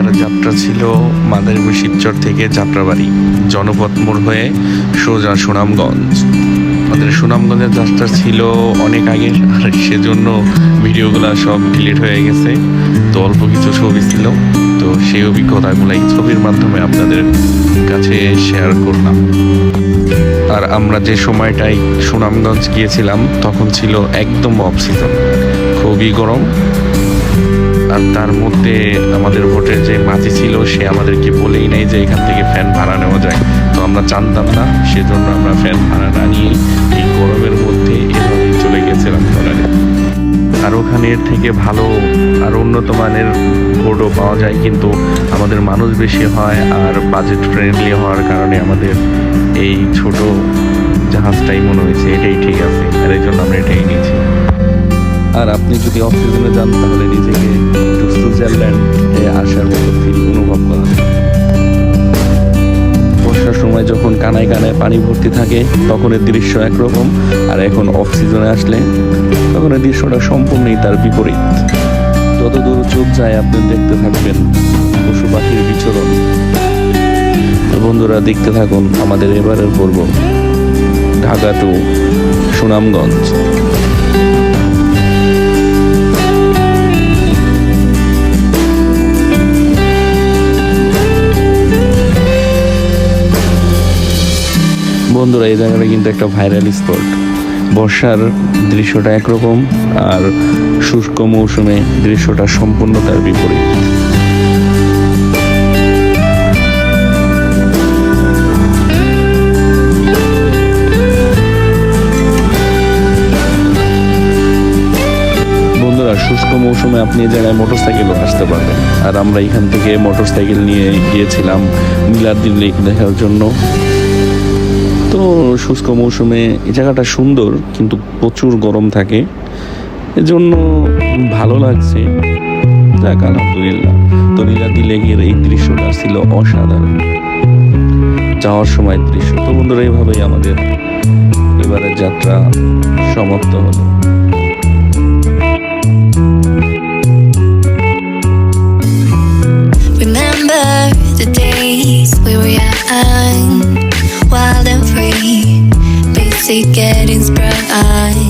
এবারে যাত্রা ছিল মাদারীপুর শিবচর থেকে যাত্রাবাড়ি জনপথ মোড় হয়ে সোজা সুনামগঞ্জ। আমাদের সুনামগঞ্জের যাত্রা ছিল অনেক আগে, আর সেজন্য ভিডিওগুলো সব ডিলিট হয়ে গেছে। তো অল্প কিছু ছবি ছিল, তো সেই অভিজ্ঞতাগুলাই ছবির মাধ্যমে আপনাদের কাছে শেয়ার করলাম। আর আমরা যে সময়টায় সুনামগঞ্জ গিয়েছিলাম তখন ছিল একদম অফ সিজন, খুবই গরম। আর তার মধ্যে আমাদের হোটেল যে মাঝি ছিল সে আমাদেরকে বলেই নেই যে এখান থেকে ফ্যান ভাড়া নেওয়া যায়। তো আমরা জানতাম না, সেজন্য আমরা ফ্যান ভাড়া না নিয়ে এই গরমের মধ্যে এভাবেই চলে গেছিলাম ট্রলারে। আর ওখানে এর থেকে ভালো আর উন্নত মানের বোর্ডও পাওয়া যায়, কিন্তু আমাদের মানুষ বেশি হয় আর বাজেট ফ্রেন্ডলি হওয়ার কারণে আমাদের এই ছোট জাহাজটাই মনে হয়েছে এটাই ঠিক আছে, আর এই জন্য আমরা এটাই নিয়েছি। আর আপনি যদি অফ সিজনে যান তাহলে নিজেকে একটু সুইজারল্যান্ডে আসার মতো ফিল অনুভব করেন। বর্ষার সময় যখন কানায় কানায় পানি ভর্তি থাকে তখন এর দৃশ্য একরকম, আর এখন অফ সিজনে আসলে তখন এই দৃশ্যটা সম্পূর্ণই তার বিপরীত। যত দূর চোখ যায় আপনি দেখতে থাকবেন পশু পাখির বিচরণ। বন্ধুরা দেখতে থাকুন আমাদের এবারের পর্ব ঢাকা টু সুনামগঞ্জ। বন্ধুরা এই জায়গাটা কিন্তু একটা ভাইরাল স্পট। বর্ষার দৃশ্যটা একরকম আর শুষ্ক মৌসুমে দৃশ্যটা সম্পূর্ণ তার বিপরীত। বন্ধুরা শুষ্ক মৌসুমে আপনি এই জায়গায় মোটরসাইকেলও আসতে পারবেন। আর আমরা এখান থেকে মোটরসাইকেল নিয়ে গিয়েছিলাম নীলাদ্রি লেক দেখার জন্য। তো শুষ্ক মৌসুমে এই জায়গাটা সুন্দর, কিন্তু প্রচুর গরম থাকে, এজন্য ভালো লাগছে। যাক আলহামদুলিল্লাহ। তো নীলাদ্রি লেকের এই দৃশ্যটা ছিল অসাধারণ যাওয়ার সময় দৃশ্য। তো বন্ধুরা এইভাবেই আমাদের এবারের যাত্রা সমাপ্ত হলো। Remember the days we were young, wild and free, basic getting sprung.